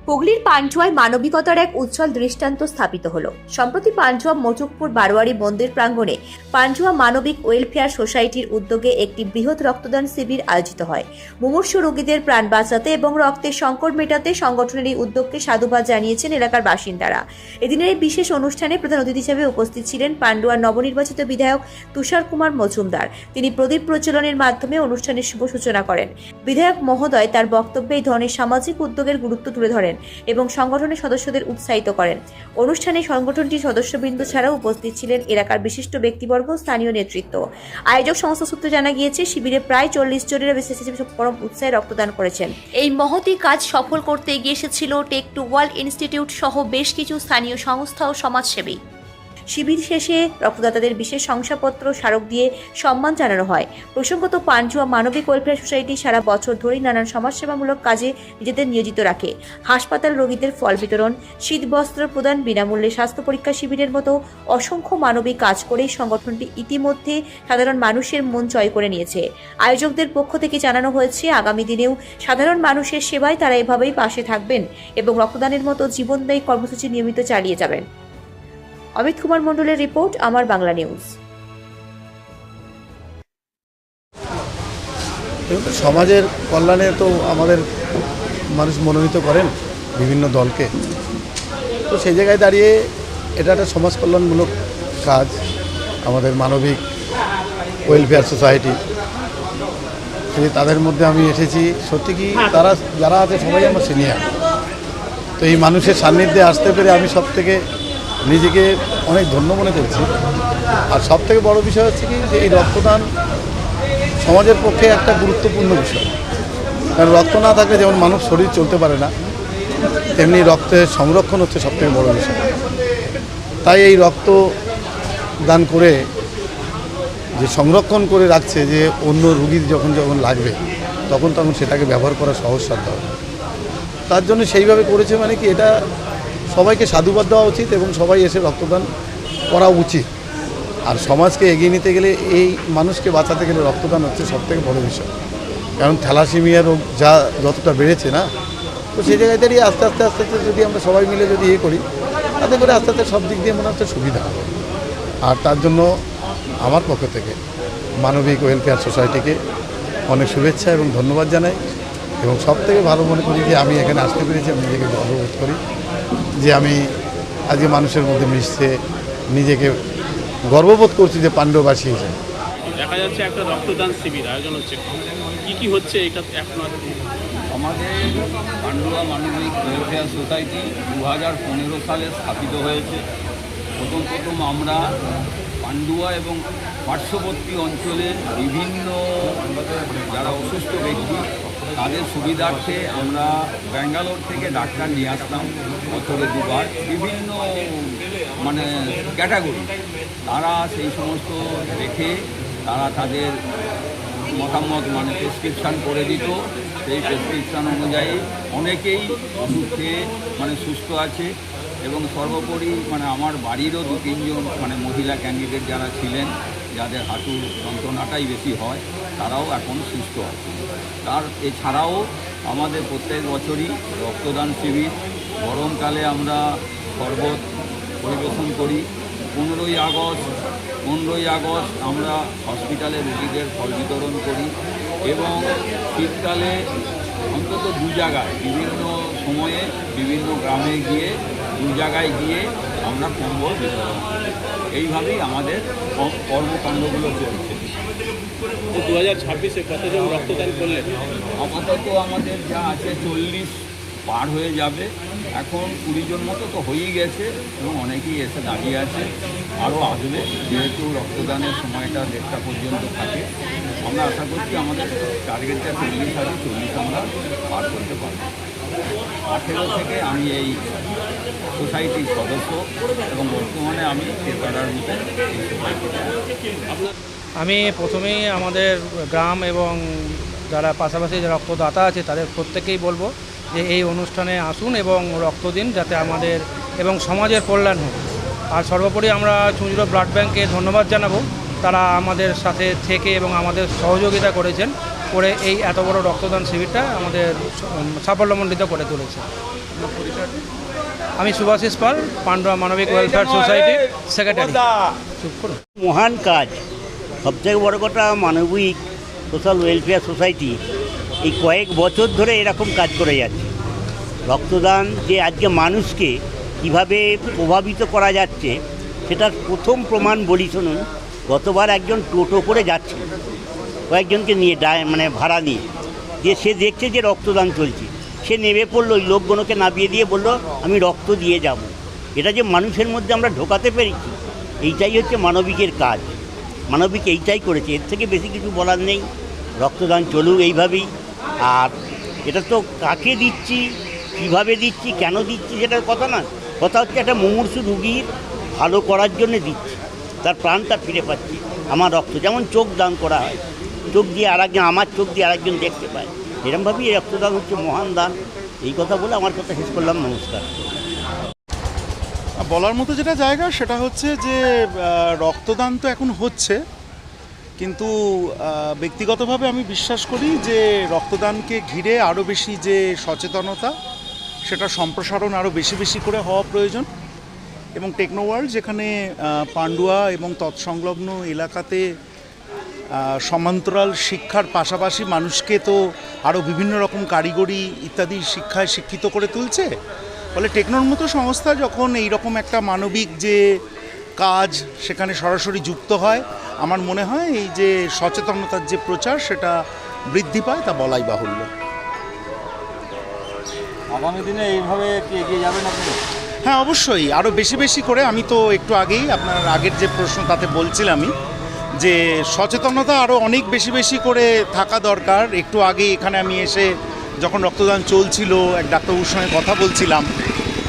হুগলির পান্ডুয়ায় মানবিকতার এক উজ্জ্বল দৃষ্টান্ত স্থাপিত হলো। সম্প্রতি পান্ডুয়া মচুকপুর বারোয়ারি মন্দির প্রাঙ্গণে পান্ডুয়া মানবিক ওয়েলফেয়ার সোসাইটির উদ্যোগে একটি বৃহৎ রক্তদান শিবির আয়োজিত হয়। মুমূর্ষু রোগীদের প্রাণ বাঁচাতে এবং রক্তের সংকট মেটাতে সংগঠনের এই উদ্যোগকে সাধুবাদ জানিয়েছেন এলাকার বাসিন্দারা। এদিনের এই বিশেষ অনুষ্ঠানে প্রধান অতিথি হিসেবে উপস্থিত ছিলেন পান্ডুয়ার নবনির্বাচিত বিধায়ক তুষার কুমার মজুমদার। তিনি প্রদীপ প্রজ্বলনের মাধ্যমে অনুষ্ঠানের শুভ সূচনা করেন। বিধায়ক মহোদয় তার বক্তব্যে এই ধরনের সামাজিক উদ্যোগের গুরুত্ব তুলে ধরেন এবং সংগঠনের সদস্যদের উৎসাহিত করেন। অনুষ্ঠানে সংগঠনটির সদস্যবৃন্দ ছাড়াও উপস্থিত ছিলেন এলাকার বিশিষ্ট ব্যক্তিবর্গ, স্থানীয় নেতৃত্ব। আয়োজক সংস্থা সূত্রে জানা গিয়েছে, শিবিরে প্রায় 40 জনের বেশি পরম উৎসাহে রক্তদান করেছেন। এই মহতী কাজ সফল করতে এগিয়ে এসেছিল টেক টু ওয়ার্ল্ড ইনস্টিটিউট সহ বেশ কিছু স্থানীয় সংস্থা ও সমাজসেবী। শিবির শেষে রক্তদাতাদের বিশেষ শংসাপত্র স্মারক দিয়ে সম্মান জানানো হয়। প্রসঙ্গত, পান্ডুয়া মানবিক ওয়েলফেয়ার সোসাইটি সারা বছর ধরেই নানান সমাজসেবামূলক কাজে নিজেদের নিয়োজিত রাখে। হাসপাতাল রোগীদের ফল বিতরণ, শীত বস্ত্র প্রদান, বিনামূল্যে স্বাস্থ্য পরীক্ষা শিবিরের মতো অসংখ্য মানবিক কাজ করেই সংগঠনটি ইতিমধ্যে সাধারণ মানুষের মন জয় করে নিয়েছে। আয়োজকদের পক্ষ থেকে জানানো হয়েছে, আগামী দিনেও সাধারণ মানুষের সেবায় তারা এভাবেই পাশে থাকবেন এবং রক্তদানের মতো জীবনদায়ী কর্মসূচি নিয়মিত চালিয়ে যাবেন। অমিত কুমার মণ্ডলের রিপোর্ট, আমার বাংলা নিউজ। সমাজের কল্যাণে তো আমাদের মানুষ মনোনীত করেন বিভিন্ন দলকে, তো সেই জায়গায় দাঁড়িয়ে এটা একটা সমাজ কল্যাণমূলক কাজ। আমাদের মানবিক ওয়েলফেয়ার সোসাইটি, তাদের মধ্যে আমি এসেছি। সত্যি কি তারা যারা আছে সবাই আমার সিনিয়র, তো এই মানুষের সান্নিধ্যে আসতে পেরে আমি সব থেকে নিজেকে অনেক ধন্য মনে করছি। আর সব থেকে বড় বিষয় হচ্ছে কি, যে এই রক্তদান সমাজের পক্ষে একটা গুরুত্বপূর্ণ বিষয়। কারণ রক্ত না থাকলে যেমন মানুষ শরীর চলতে পারে না, তেমনি রক্তের সংরক্ষণ হচ্ছে সব থেকে বড় বিষয়। তাই এই রক্ত দান করে যে সংরক্ষণ করে রাখছে, যে অন্য রুগীর যখন লাগবে তখন সেটাকে ব্যবহার করা সহজসাধ্য হবে। তার জন্য সেইভাবে করেছে, মানে কি এটা সবাইকে সাধুবাদ দেওয়া উচিত এবং সবাই এসে রক্তদান করা উচিত। আর সমাজকে এগিয়ে নিতে গেলে, এই মানুষকে বাঁচাতে গেলে রক্তদান হচ্ছে সবথেকে বড় বিষয়। কারণ থ্যালাসেমিয়া রোগ যতটা বেড়েছে না, তো সেই জায়গায় দাঁড়িয়ে আস্তে আস্তে যদি আমরা সবাই মিলে যদি করি, তাতে করে আস্তে আস্তে সব দিক দিয়ে মনে হচ্ছে সুবিধা হবে। আর তার জন্য আমার পক্ষ থেকে মানবিক ওয়েলফেয়ার সোসাইটিকে অনেক শুভেচ্ছা এবং ধন্যবাদ জানাই। এবং সব থেকে ভালো মনে করি যে আমি এখানে আসতে পেরেছি, আমি নিজেকে গর্ববোধ করি যে আমি আজকে মানুষের মধ্যে মিশতে নিজেকে গর্ববোধ করছি যে পাণ্ডুয়াবাসী হিসেবে। দেখা যাচ্ছে একটা রক্তদান শিবির আয়োজন হচ্ছে, কি হচ্ছে এটা? আমাদের পান্ডুয়া মানবিক ওয়েলফেয়ার সোসাইটি 2015 সালে স্থাপিত হয়েছে। প্রথম আমরা পান্ডুয়া এবং পার্শ্ববর্তী অঞ্চলের বিভিন্ন যারা অসুস্থ ব্যক্তি তাদের সুবিধার্থে আমরা ব্যাঙ্গালোর থেকে ডাক্তার নিয়ে আসতাম বছরে দুবার, বিভিন্ন ক্যাটাগরি। তারা সেই সমস্ত দেখে তারা তাদের মতামত প্রেসক্রিপশান করে দিত। সেই প্রেসক্রিপশান অনুযায়ী অনেকেই ওষুধ খেয়ে সুস্থ আছে। এবং সর্বোপরি আমার বাড়িরও 2-3 জন মহিলা ক্যান্ডিডেট যারা ছিলেন, যাদের হাঁটুর যন্ত্রণাটাই বেশি হয়, তারাও এখন সুস্থ আছে। তার এছাড়াও আমাদের প্রত্যেক বছরই রক্তদান শিবির, গরমকালে আমরা শরবত পরিবেশন করি। 15ই আগস্ট আমরা হসপিটালে রোগীদের ফল বিতরণ করি। এবং শীতকালে অন্তত 2 জায়গায় বিভিন্ন সময়ে বিভিন্ন গ্রামে গিয়ে 2 জায়গায় গিয়ে আমরা কম্বল বিতরণ করি। এইভাবেই আমাদের কর্মকাণ্ডগুলো চলছে। 2026-এ কতজন রক্তদান করলেন? আপাতত আমাদের যা আছে 40 পার হয়ে যাবে। এখন 20 জন মতো তো হয়েই গেছে এবং অনেকেই এসে দাঁড়িয়ে আছে, আরও আসবে। যেহেতু রক্তদানের সময়টা 1:30 পর্যন্ত থাকে, আমরা আশা করছি আমাদের টার্গেটটা 40 আছে, 40 আমরা পার করতে পারব। 18 থেকে আমি এই সোসাইটির সদস্য এবং বর্তমানে আমি ট্রেজারার রূপে এই সোসাইটিতে। আমি প্রথমেই আমাদের গ্রাম এবং যারা পাশাপাশি যারা রক্তদাতা আছে তাদের প্রত্যেকেই বলবো যে এই অনুষ্ঠানে আসুন এবং রক্ত দিন, যাতে আমাদের এবং সমাজের কল্যাণ হোক। আর সর্বোপরি আমরা চুঁচুড়া ব্লাড ব্যাঙ্কে ধন্যবাদ জানাবো, তারা আমাদের সাথে থেকে এবং আমাদের সহযোগিতা করেছেন। করে এই এত বড় রক্তদান শিবিরটা আমাদের সাফল্যমণ্ডিত করে তুলেছে। আমি সুভাষিস পাল, পান্ডুয়া মানবিক ওয়েলফেয়ার সোসাইটির সেক্রেটারি। চুপ করুন। মহান কাজ, সবথেকে বড় কথা মানবিক সোশ্যাল ওয়েলফেয়ার সোসাইটি এই কয়েক বছর ধরে এরকম কাজ করে যাচ্ছে। রক্তদান যে আজকে মানুষকে কিভাবে প্রভাবিত করা যাচ্ছে সেটার প্রথম প্রমাণ বলি শুনুন। গতবার একজন টোটো করে যাচ্ছে কয়েকজনকে নিয়ে ভাড়া নিয়ে, যে সে দেখছে যে রক্তদান চলছে, সে নেমে পড়লো, ওই লোকগুলোকে নামিয়ে দিয়ে বলল আমি রক্ত দিয়ে যাব। এটা যে মানুষের মধ্যে আমরা ঢোকাতে পেরেছি, এইটাই হচ্ছে মানবিকের কাজ। মানবিক এইটাই করেছে, এর থেকে বেশি কিছু বলার নেই। রক্তদান চলুক এইভাবেই। আর এটা তো কাকে দিচ্ছি, কীভাবে দিচ্ছি, কেন দিচ্ছি সেটার কথা না, কথা হচ্ছে একটা মুমূর্ষু রুগীর ভালো করার জন্য দিচ্ছি, তার প্রাণটা ফিরে পাচ্ছি। আমার রক্ত যেমন চোখ দান করা হয়, চোখ দিয়ে আরেকজন, আমার চোখ দিয়ে আরেকজন দেখতে পায়, এরকমভাবেই এই রক্তদান হচ্ছে মহান দান। এই কথা বলে আমার কথা শেষ করলাম। নমস্কার। বলার মতো যেটা জায়গা সেটা হচ্ছে যে রক্তদান তো এখন হচ্ছে, কিন্তু ব্যক্তিগতভাবে আমি বিশ্বাস করি যে রক্তদানকে ঘিরে আরও বেশি যে সচেতনতা, সেটা সম্প্রসারণ আরও বেশি বেশি করে হওয়া প্রয়োজন। এবং টেকনো ওয়ার্ল্ড যেখানে পান্ডুয়া এবং তৎসংলগ্ন এলাকাতে সমান্তরাল শিক্ষার পাশাপাশি মানুষকে তো আরও বিভিন্ন রকম কারিগরি ইত্যাদি শিক্ষায় শিক্ষিত করে তুলছে, ফলে টেকনোর মতো সংস্থা যখন এই রকম একটা মানবিক যে কাজ সেখানে সরাসরি যুক্ত হয়, আমার মনে হয় এই যে সচেতনতার যে প্রচার সেটা বৃদ্ধি পায়, তা বলাই বাহুল্য। আগামী দিনে এইভাবে কি এগিয়ে যাবেন আপনি? হ্যাঁ, অবশ্যই আরও বেশি বেশি করে। আমি তো একটু আগেই আপনার আগের যে প্রশ্ন তাতে বলছিলামই যে সচেতনতা আরও অনেক বেশি বেশি করে থাকা দরকার। একটু আগে এখানে আমি এসে যখন রক্তদান চলছিল এক ডাক্তারবাবুর সঙ্গে কথা বলছিলাম,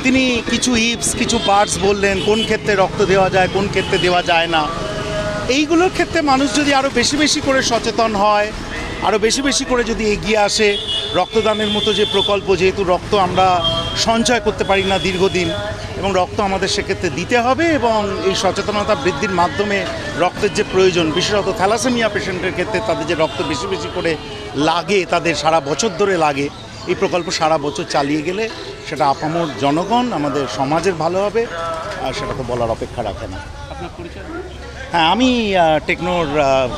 তিনি কিছু ইপস, কিছু পার্টস বললেন, কোন ক্ষেত্রে রক্ত দেওয়া যায়, কোন ক্ষেত্রে দেওয়া যায় না। এইগুলোর ক্ষেত্রে মানুষ যদি আরও বেশি বেশি করে সচেতন হয়, আরও বেশি বেশি করে যদি এগিয়ে আসে, রক্তদানের মতো যে প্রকল্প, যেহেতু রক্ত আমরা সঞ্চয় করতে পারি না দীর্ঘদিন, এবং রক্ত আমাদের সেক্ষেত্রে দিতে হবে, এবং এই সচেতনতা বৃদ্ধির মাধ্যমে রক্তের যে প্রয়োজন, বিশেষত থ্যালাসেমিয়া পেশেন্টের ক্ষেত্রে তাদের যে রক্ত বেশি বেশি করে লাগে, তাদের সারা বছর ধরে লাগে, এই প্রকল্প সারা বছর চালিয়ে গেলে সেটা আপামর জনগণ, আমাদের সমাজের ভালো হবে, আর সেটা তো বলার অপেক্ষা রাখে না। আপনার পরিচয়? হ্যাঁ, আমি টেকনোর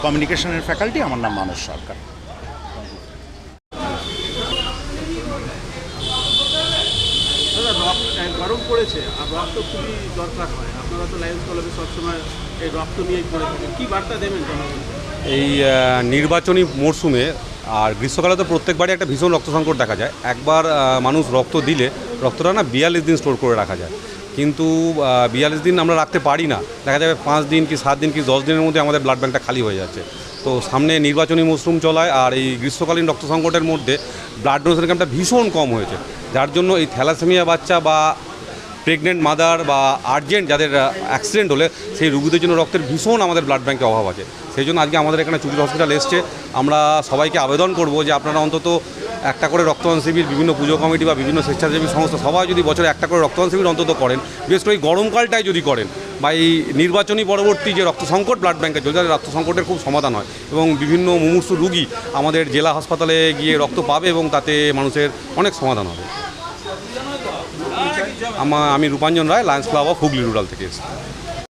কমিউনিকেশনের ফ্যাকাল্টি, আমার নাম মানস সরকার। গরম পড়েছে আর রক্ত খুবই দরকার হয়, আপনারা তো লায়ন্স ক্লাবে সবসময় এই রক্ত নিয়েই করে থাকেন, কী বার্তা দেবেন জনগণ? এই নির্বাচনী মরশুমে আর গ্রীষ্মকালে তো প্রত্যেকবারই একটা ভীষণ রক্ত সংকট দেখা যায়। একবার মানুষ রক্ত দিলে রক্তটা না 42 দিন স্টোর করে রাখা যায়, কিন্তু 42 দিন আমরা রাখতে পারি না। দেখা যাবে 5 দিন কি 7 দিন কি 10 দিনের মধ্যে আমাদের ব্লাড ব্যাঙ্কটা খালি হয়ে যাচ্ছে। তো সামনে নির্বাচনী মরশুম চলায়, আর এই গ্রীষ্মকালীন রক্ত সংকটের মধ্যে ব্লাড ডোনেশন ক্যাম্পটা ভীষণ কম হয়েছে, যার জন্য এই থ্যালাসেমিয়া বাচ্চা বা প্রেগনেন্ট মাদার বা আর্জেন্ট যাদের অ্যাক্সিডেন্ট হলে সেই রুগীদের জন্য রক্তের ভীষণ আমাদের ব্লাড ব্যাঙ্কে অভাব আছে। সেই জন্য আজকে আমাদের এখানে চুটির হসপিটাল এসছে। আমরা সবাইকে আবেদন করব যে আপনারা অন্তত একটা করে রক্তদান শিবির, বিভিন্ন পুজো কমিটি বা বিভিন্ন স্বেচ্ছাসেবী সংস্থা সবাই যদি বছরে একটা করে রক্তদান শিবির অন্তত করেন, বিশেষ করে এই গরমকালটাই যদি করেন, বা এই নির্বাচনী পরবর্তী যে রক্ত সংকট ব্লাড ব্যাঙ্কে চলছে, রক্ত সংকটের খুব সমাধান হয় এবং বিভিন্ন মুমূর্ষু রুগী আমাদের জেলা হাসপাতালে গিয়ে রক্ত পাবে এবং তাতে মানুষের অনেক সমাধান হবে। আমি Rupanjan Roy, Lions Club of Hooghly rural থেকে এসেছি।